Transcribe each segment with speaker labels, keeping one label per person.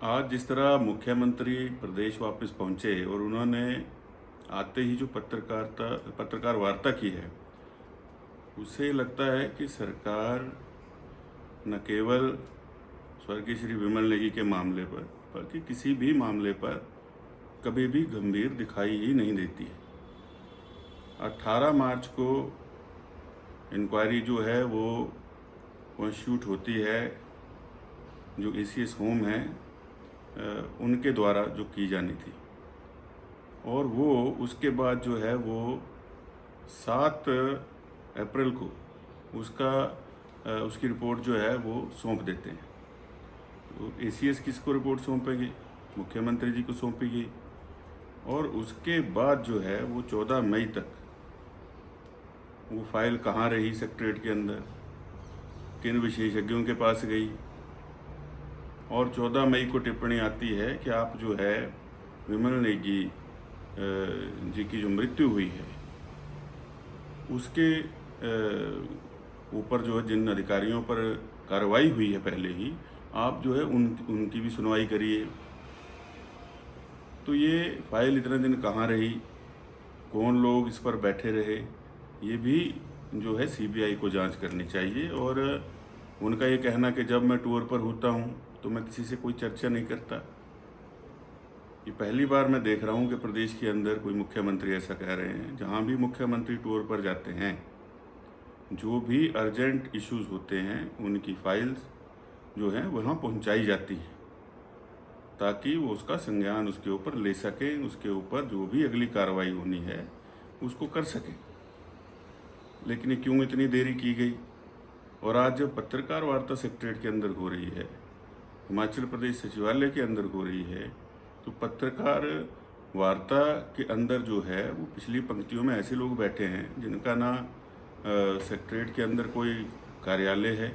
Speaker 1: आज जिस तरह मुख्यमंत्री प्रदेश वापस पहुंचे और उन्होंने आते ही जो पत्रकार वार्ता की है, उससे लगता है कि सरकार न केवल स्वर्गीय श्री विमल नेगी के मामले पर बल्कि किसी भी मामले पर कभी भी गंभीर दिखाई ही नहीं देती है। 18 मार्च को इंक्वायरी जो है वो कॉन्स्टिट्यूट होती है, जो एसीएस होम है उनके द्वारा जो की जानी थी, और वो उसके बाद जो है वो 7 अप्रैल को उसकी रिपोर्ट जो है वो सौंप देते हैं। तो एसीएस किसको रिपोर्ट सौंपेगी? मुख्यमंत्री जी को सौंपी गई, और उसके बाद जो है वो 14 मई तक वो फाइल कहाँ रही सेक्रेटरीट के अंदर, किन विशेषज्ञों के पास गई, और 14 मई को टिप्पणी आती है कि आप जो है विमल नेगी जी की जो मृत्यु हुई है उसके ऊपर जो है जिन अधिकारियों पर कार्रवाई हुई है पहले ही, आप जो है उनकी भी सुनवाई करिए। तो ये फाइल इतने दिन कहाँ रही, कौन लोग इस पर बैठे रहे, ये भी जो है सीबीआई को जांच करनी चाहिए। और उनका ये कहना कि जब मैं टूर पर होता हूँ तो मैं किसी से कोई चर्चा नहीं करता, ये पहली बार मैं देख रहा हूँ कि प्रदेश के अंदर कोई मुख्यमंत्री ऐसा कह रहे हैं। जहाँ भी मुख्यमंत्री टूर पर जाते हैं, जो भी अर्जेंट इश्यूज होते हैं उनकी फाइल्स जो हैं वहाँ पहुँचाई जाती हैं, ताकि वो उसका संज्ञान उसके ऊपर ले सकें, उसके ऊपर जो भी अगली कार्रवाई होनी है उसको कर सकें। लेकिन ये क्यों इतनी देरी की गई? और आज जब पत्रकार वार्ता सेक्रेटरीट के अंदर हो रही है, हिमाचल प्रदेश सचिवालय के अंदर हो रही है, तो पत्रकार वार्ता के अंदर जो है वो पिछली पंक्तियों में ऐसे लोग बैठे हैं जिनका ना सेक्रेटरीट के अंदर कोई कार्यालय है,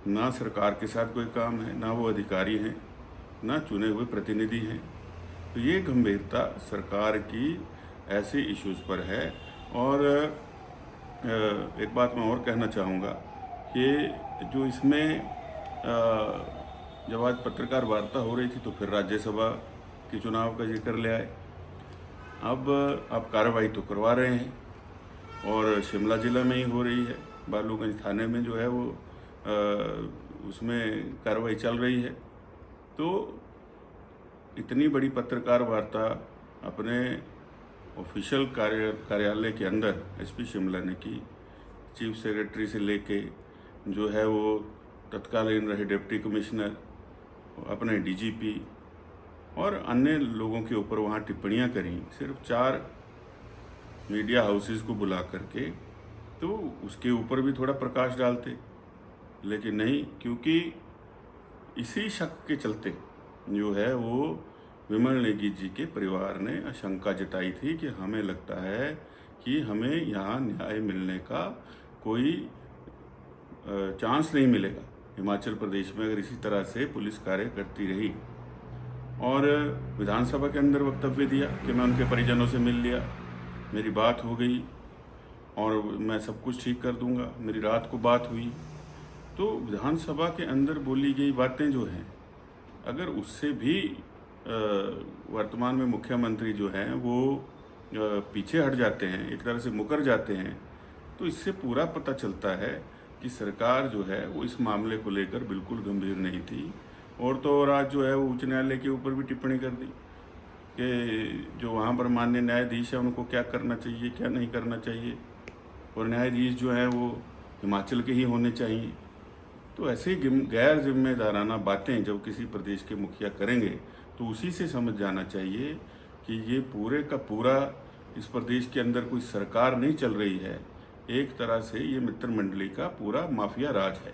Speaker 1: ना सरकार के साथ कोई काम है, ना वो अधिकारी हैं, ना चुने हुए प्रतिनिधि हैं। तो ये गंभीरता सरकार की ऐसे इश्यूज़ पर है। और एक बात मैं और कहना चाहूँगा कि जो इसमें जब आज पत्रकार वार्ता हो रही थी तो फिर राज्यसभा के चुनाव का जिक्र ले आए। अब आप कार्रवाई तो करवा रहे हैं, और शिमला ज़िला में ही हो रही है, बालूगंज थाने में जो है वो उसमें कार्रवाई चल रही है। तो इतनी बड़ी पत्रकार वार्ता अपने ऑफिशियल कार्यालय के अंदर एसपी शिमला ने की, चीफ सेक्रेटरी से लेके जो है वो तत्कालीन रहे डिप्टी कमिश्नर, अपने डीजीपी और अन्य लोगों के ऊपर वहाँ टिप्पणियाँ करी, सिर्फ 4 मीडिया हाउसेस को बुला करके, तो उसके ऊपर भी थोड़ा प्रकाश डालते। लेकिन नहीं, क्योंकि इसी शक के चलते जो है वो विमल नेगी जी के परिवार ने आशंका जताई थी कि हमें लगता है कि हमें यहाँ न्याय मिलने का कोई चांस नहीं मिलेगा हिमाचल प्रदेश में, अगर इसी तरह से पुलिस कार्य करती रही। और विधानसभा के अंदर वक्तव्य दिया कि मैं उनके परिजनों से मिल लिया, मेरी बात हो गई और मैं सब कुछ ठीक कर दूंगा, मेरी रात को बात हुई। तो विधानसभा के अंदर बोली गई बातें जो हैं, अगर उससे भी वर्तमान में मुख्यमंत्री जो हैं वो पीछे हट जाते हैं, एक तरह से मुकर जाते हैं, तो इससे पूरा पता चलता है कि सरकार जो है वो इस मामले को लेकर बिल्कुल गंभीर नहीं थी। और तो और आज जो है वो उच्च न्यायालय के ऊपर भी टिप्पणी कर दी कि जो वहाँ पर माननीय न्यायाधीश है उनको क्या करना चाहिए, क्या नहीं करना चाहिए, और न्यायाधीश जो है वो हिमाचल के ही होने चाहिए। तो ऐसे गैर जिम्मेदाराना बातें जब किसी प्रदेश के मुखिया करेंगे तो उसी से समझ जाना चाहिए कि ये पूरे का पूरा इस प्रदेश के अंदर कोई सरकार नहीं चल रही है, एक तरह से ये मित्र मंडली का पूरा माफिया राज है।